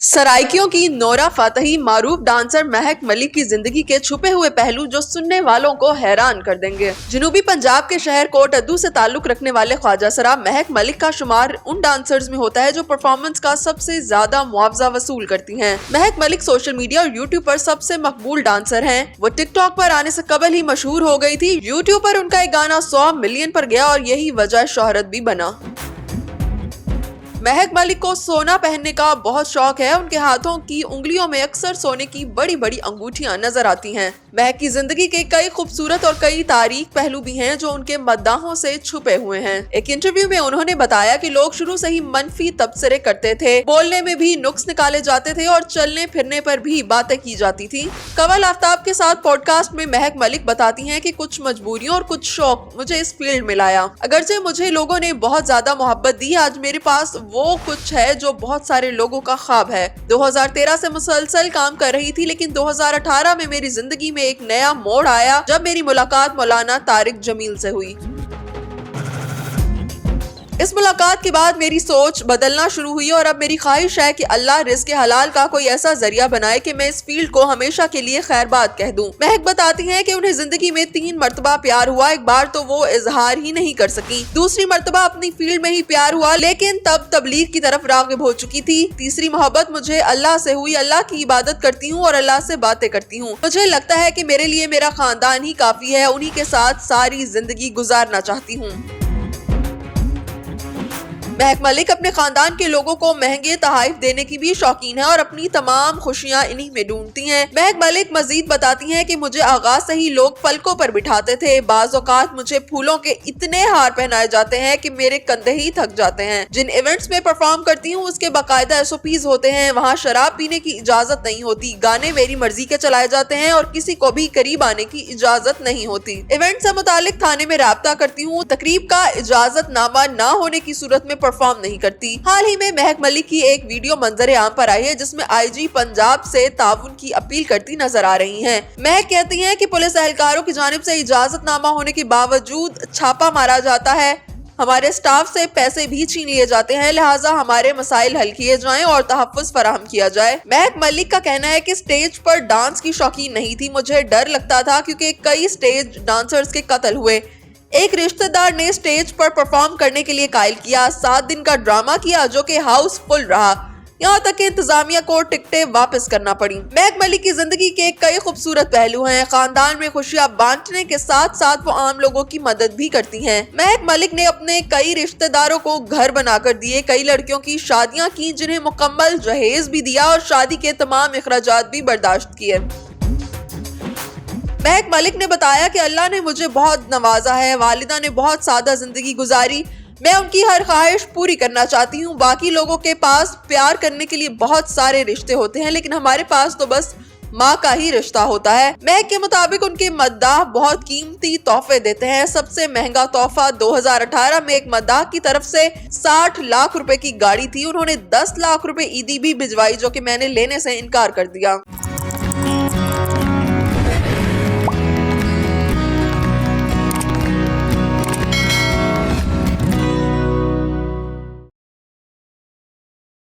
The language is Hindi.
सराइकियों की नोरा फतेही मारूफ डांसर महक मलिक की जिंदगी के छुपे हुए पहलू जो सुनने वालों को हैरान कर देंगे। जनूबी पंजाब के शहर कोटअद्दू से ताल्लुक रखने वाले ख्वाजा सरा महक मलिक का शुमार उन डांसर्स में होता है जो परफॉर्मेंस का सबसे ज्यादा मुआवजा वसूल करती हैं। महक मलिक सोशल मीडिया और यूट्यूब पर सबसे मकबूल डांसर हैं। वो टिकटॉक पर आने से कबल ही मशहूर हो गई थी। यूट्यूब पर उनका एक गाना 100 मिलियन पर गया और यही वजह शोहरत भी बना। महक मलिक को सोना पहनने का बहुत शौक है। उनके हाथों की उंगलियों में अक्सर सोने की बड़ी बड़ी अंगूठियां नजर आती हैं। महक की जिंदगी के कई खूबसूरत और कई तारीख पहलू भी हैं जो उनके मद्दाहों से छुपे हुए हैं। एक इंटरव्यू में उन्होंने बताया कि लोग शुरू से ही मनफी तबसरे करते थे, बोलने में भी नुक्स निकाले जाते थे और चलने फिरने पर भी बातें की जाती थी। कवल आफ्ताब के साथ पॉडकास्ट में महक मलिक बताती हैं कि कुछ मजबूरियों और कुछ शौक मुझे इस फील्ड में लाया। अगरचे मुझे लोगों ने बहुत ज्यादा मोहब्बत दी, आज मेरे पास वो कुछ है जो बहुत सारे लोगों का ख्वाब है। 2013 से मुसलसल काम कर रही थी, लेकिन 2018 में मेरी जिंदगी में एक नया मोड़ आया जब मेरी मुलाकात मौलाना तारिक जमील से हुई। इस मुलाकात के बाद मेरी सोच बदलना शुरू हुई और अब मेरी ख्वाहिश है कि अल्लाह रिज़्क़ हलाल का कोई ऐसा जरिया बनाए कि मैं इस फील्ड को हमेशा के लिए खैरबाद कह दूं। महक बताती हैं कि उन्हें जिंदगी में 3 मरतबा प्यार हुआ। एक बार तो वो इजहार ही नहीं कर सकी, दूसरी मरतबा अपनी फील्ड में ही प्यार हुआ, लेकिन तब तबलीग की तरफ राग़िब हो चुकी थी। तीसरी मोहब्बत मुझे अल्लाह से हुई। अल्लाह की इबादत करती हूँ और अल्लाह से बातें करती हूँ। मुझे लगता है कि मेरे लिए मेरा खानदान ही काफी है। उन्हीं के साथ सारी जिंदगी गुजारना चाहती हूँ। महक मलिक अपने खानदान के लोगों को महंगे तोहफे देने की भी शौकीन है और अपनी तमाम खुशियां इन्हीं में ढूंढती हैं। महक मलिक मजीद बताती हैं कि मुझे आगाज से ही लोग पलकों पर बिठाते थे। बाज़ औक़ात मुझे फूलों के इतने हार पहनाए जाते हैं कि मेरे कंधे ही थक जाते हैं। जिन इवेंट्स में परफॉर्म करती हूँ उसके बाकायदा SOPs होते हैं। वहाँ शराब पीने की इजाजत नहीं होती, गाने मेरी मर्जी के चलाए जाते हैं और किसी को भी करीब आने की इजाजत नहीं होती। इवेंट से मुतालिक थाने में राब्ता करती हूँ। तकरीब का इजाजतनामा न होने की सूरत में परफॉर्म नहीं करती। हाल ही में महक मलिक की एक वीडियो मंजर आम पर आई है जिसमें IG पंजाब से ताउन की अपील करती नजर आ रही हैं। महक कहती हैं कि पुलिस एहलकारों की जानिब से इजाजतनामा होने के बावजूद छापा मारा जाता है, हमारे स्टाफ से पैसे भी छीन लिए जाते हैं, लिहाजा हमारे मसाइल हल किए जाएं और तहफ़्फ़ुज़ फराहम किया जाए। महक मलिक का कहना है कि स्टेज पर डांस की शौकीन नहीं थी। मुझे डर लगता था क्योंकि कई स्टेज डांसर्स के कत्ल हुए। एक रिश्तेदार ने स्टेज पर परफॉर्म करने के लिए कायल किया। 7 दिन का ड्रामा किया जो कि हाउसफुल रहा, यहाँ तक कि इंतजामिया को टिकटें वापस करना पड़ी। महक मलिक की जिंदगी के कई खूबसूरत पहलू हैं। खानदान में खुशियां बांटने के साथ साथ वो आम लोगों की मदद भी करती हैं। महक मलिक ने अपने कई रिश्तेदारों को घर बनाकर दिए, कई लड़कियों की शादियां की जिन्हें मुकम्मल जहेज भी दिया और शादी के तमाम इखराजात भी बर्दाश्त किए। महक मलिक ने बताया कि अल्लाह ने मुझे बहुत नवाजा है। वालिदा ने बहुत सादा जिंदगी गुजारी, मैं उनकी हर ख्वाहिश पूरी करना चाहती हूँ। बाकी लोगों के पास प्यार करने के लिए बहुत सारे रिश्ते होते हैं, लेकिन हमारे पास तो बस माँ का ही रिश्ता होता है। महक के मुताबिक उनके मद्दाह बहुत कीमती तोहफे देते हैं। सबसे महंगा तोहफा 2018 में एक मद्दाह की तरफ से 60 लाख रुपए की गाड़ी थी। उन्होंने 10 लाख रुपए ईदी भी भिजवाई जो कि मैंने लेने से इनकार कर दिया।